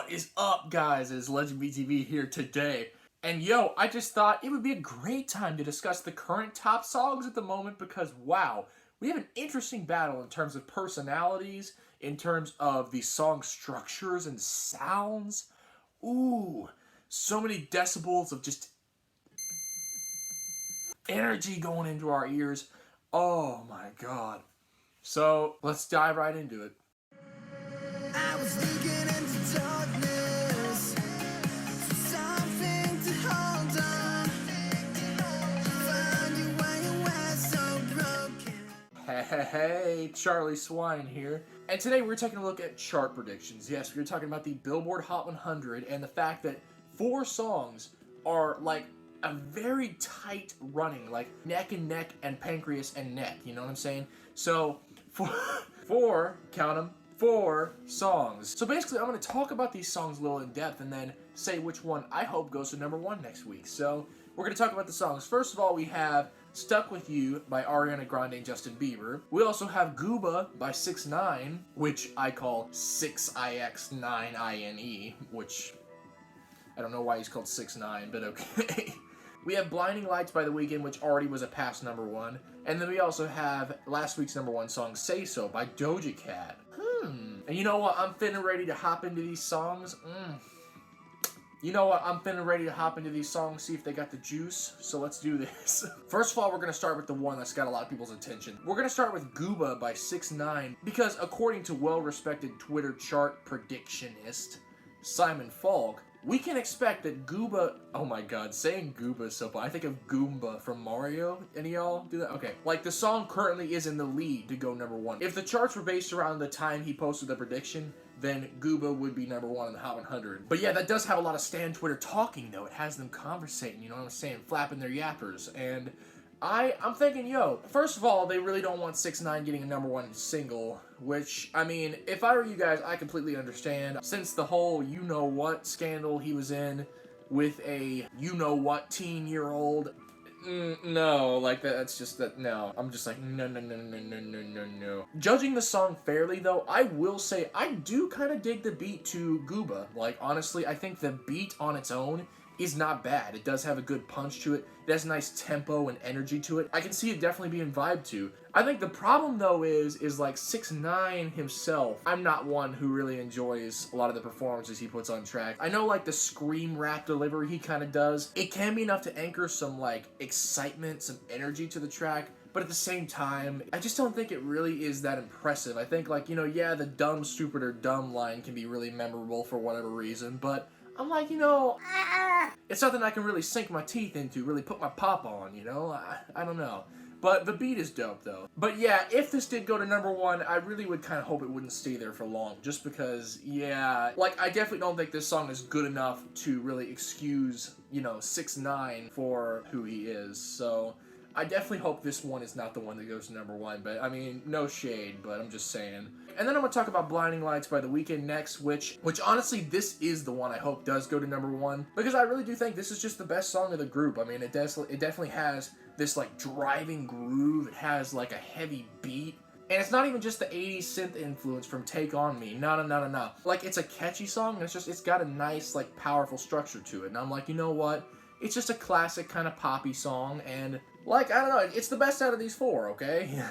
What is up, guys? It's LegendBTV here today. And yo, I just thought it would be a great time to discuss the current top songs at the moment because, wow, we have an interesting battle in terms of personalities, in terms of the song structures and sounds. Ooh, so many decibels of just energy going into our ears. Oh my god. So, let's dive right into it. I was looking into darkness for something to hold on. Found you when you were so broken. Hey, Charlie Swine here. And today we're taking a look at chart predictions. Yes, we're talking about the Billboard Hot 100 and the fact that 4 songs are like a very tight running, like neck and neck and pancreas and neck, you know what I'm saying? So, four, count them, 4 songs. So basically, I'm going to talk about these songs a little in depth and then say which one I hope goes to number 1 next week. So we're going to talk about the songs. First of all, we have Stuck With You by Ariana Grande and Justin Bieber. We also have Gooba by 6ix9ine, which I call 6ix9ine, which I don't know why he's called 6ix9ine, but okay. We have Blinding Lights by The Weeknd, which already was a past number 1. And then we also have last week's number 1 song, Say So by Doja Cat. And you know what? I'm finna ready to hop into these songs. You know what? I'm finna ready to hop into these songs, see if they got the juice. So let's do this. First of all, we're gonna start with the one that's got a lot of people's attention. We're gonna start with Gooba by 6ix9ine because according to well-respected Twitter chart predictionist Simon Falk, we can expect that Gooba, oh my god, saying Gooba is so fun. I think of Goomba from Mario. Any of y'all do that? Okay. Like, the song currently is in the lead to go number 1. If the charts were based around the time he posted the prediction, then Gooba would be number 1 in the Hot 100. But yeah, that does have a lot of stan Twitter talking, though. It has them conversating, you know what I'm saying? Flapping their yappers. And I'm thinking, yo, first of all, they really don't want 6ix9ine getting a number 1 single, which, I mean, if I were you guys, I completely understand. Since the whole you-know-what scandal he was in with a you-know-what teen-year-old, no, like, that's just, that, no. I'm just like, no. Judging the song fairly, though, I will say I do kind of dig the beat to Gooba. Like, honestly, I think the beat on its own is not bad. It does have a good punch to it. It has a nice tempo and energy to it. I can see it definitely being vibed to. I think the problem, though, is like 6ix9ine himself. I'm not one who really enjoys a lot of the performances he puts on track. I know, like, the scream rap delivery he kind of does. It can be enough to anchor some, like, excitement, some energy to the track. But at the same time, I just don't think it really is that impressive. I think, like, you know, yeah, the dumb, stupid, or dumb line can be really memorable for whatever reason, but I'm like, you know, it's something I can really sink my teeth into, really put my pop on, you know? I don't know. But the beat is dope, though. But yeah, if this did go to number 1, I really would kind of hope it wouldn't stay there for long. Just because, yeah, like, I definitely don't think this song is good enough to really excuse, you know, 6ix9ine for who he is. So I definitely hope this one is not the one that goes to number 1, but I mean, no shade, but I'm just saying. And then I'm going to talk about Blinding Lights by The Weeknd next, which honestly, this is the one I hope does go to number 1, because I really do think this is just the best song of the group. I mean, it definitely has this, like, driving groove. It has, like, a heavy beat. And it's not even just the 80s synth influence from Take On Me. No. Like, it's a catchy song, and it's got a nice, like, powerful structure to it. And I'm like, you know what? It's just a classic kind of poppy song, and, like, I don't know, it's the best out of these 4, okay?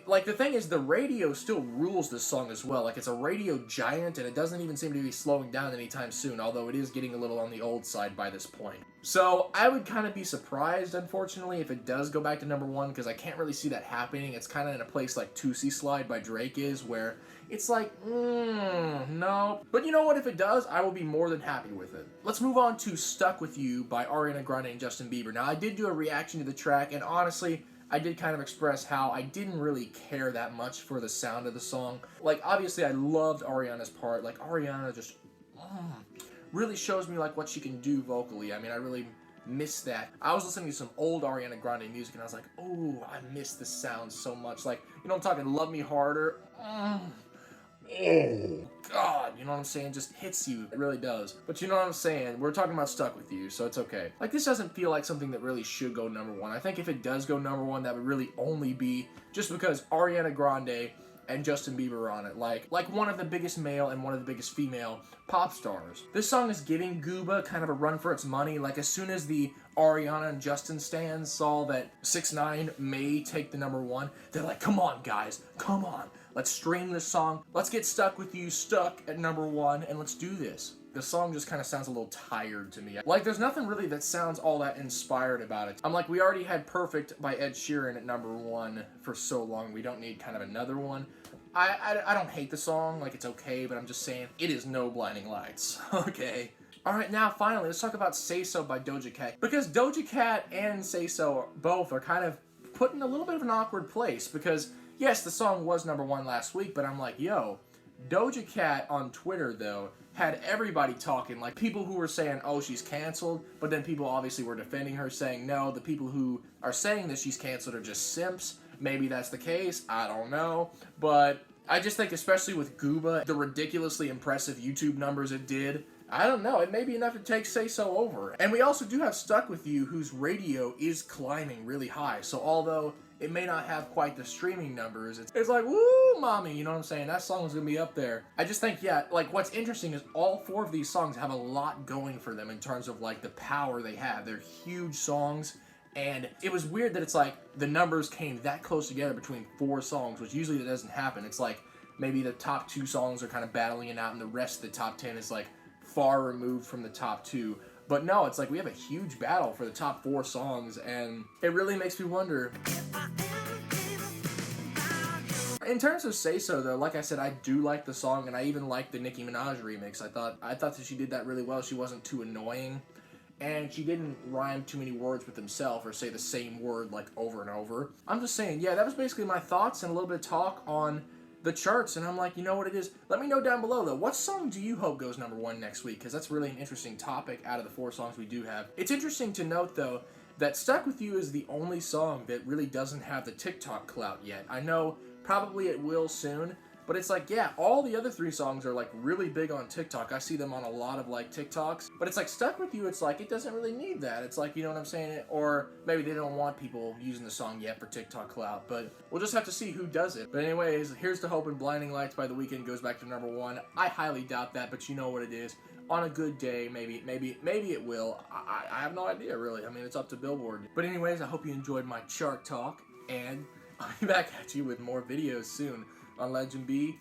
Like, the thing is, the radio still rules this song as well. Like, it's a radio giant, and it doesn't even seem to be slowing down anytime soon, although it is getting a little on the old side by this point. So, I would kind of be surprised, unfortunately, if it does go back to number 1, because I can't really see that happening. It's kind of in a place like Tootsie Slide by Drake is, where it's like, no. But you know what? If it does, I will be more than happy with it. Let's move on to Stuck With You by Ariana Grande and Justin Bieber. Now, I did do a reaction to the track, and honestly, I did kind of express how I didn't really care that much for the sound of the song. Like, obviously, I loved Ariana's part. Like, Ariana just really shows me, like, what she can do vocally. I mean, I really miss that. I was listening to some old Ariana Grande music, and I was like, oh, I miss the sound so much. Like, you know what I'm talking? Love Me Harder. Oh, God, you know what I'm saying? Just hits you. It really does. But you know what I'm saying? We're talking about Stuck With You, so it's okay. Like, this doesn't feel like something that really should go number 1. I think if it does go number 1, that would really only be just because Ariana Grande and Justin Bieber on it, like one of the biggest male and one of the biggest female pop stars. This song is giving Gooba kind of a run for its money. Like, as soon as the Ariana and Justin stans saw that 6ix9ine may take the number one, they're like, come on guys, come on, let's stream this song, let's get Stuck With You stuck at number one, and let's do this. The song just kind of sounds a little tired to me. Like, there's nothing really that sounds all that inspired about it. I'm like, we already had Perfect by Ed Sheeran at number one for so long, we don't need kind of another one. I don't hate the song, like, it's okay, but I'm just saying, it is no Blinding Lights, okay? Alright, now finally, let's talk about Say So by Doja Cat. Because Doja Cat and Say So both are kind of put in a little bit of an awkward place, because, yes, the song was number one last week, but I'm like, yo, Doja Cat on Twitter, though, had everybody talking, like people who were saying, oh, she's canceled, but then people obviously were defending her, saying, no, the people who are saying that she's canceled are just simps. Maybe that's the case, I don't know, but I just think, especially with Gooba, the ridiculously impressive YouTube numbers it did, I don't know, it may be enough to take Say So over. And we also do have Stuck With You, whose radio is climbing really high, so although it may not have quite the streaming numbers, it's like, woo, mommy, you know what I'm saying? That song is gonna be up there. I just think, yeah, like, what's interesting is all four of these songs have a lot going for them in terms of, like, the power they have. They're huge songs, and it was weird that it's like the numbers came that close together between four songs, which usually that doesn't happen. It's like maybe the top two songs are kind of battling it out, and the rest of the top 10 is like far removed from the top two. But no, it's like we have a huge battle for the top four songs, and it really makes me wonder. In terms of Say So, though, like I said, I do like the song, and I even like the Nicki Minaj remix. I thought that she did that really well. She wasn't too annoying, and she didn't rhyme too many words with himself or say the same word like over and over. I'm just saying, yeah, that was basically my thoughts and a little bit of talk on the charts, and I'm like, you know what it is? Let me know down below, though. What song do you hope goes number one next week? Because that's really an interesting topic out of the four songs we do have. It's interesting to note, though, that Stuck With You is the only song that really doesn't have the TikTok clout yet. I know probably it will soon, but it's like, yeah, all the other three songs are like really big on TikTok. I see them on a lot of like TikToks, but it's like Stuck With You, it's like, it doesn't really need that. It's like, you know what I'm saying? Or maybe they don't want people using the song yet for TikTok clout, but we'll just have to see who does it. But anyways, here's to hoping Blinding Lights by The Weeknd goes back to number one. I highly doubt that, but you know what it is. On a good day, maybe it will. I have no idea, really. I mean, it's up to Billboard. But anyways, I hope you enjoyed my chart talk, and I'll be back at you with more videos soon on LegendBTV.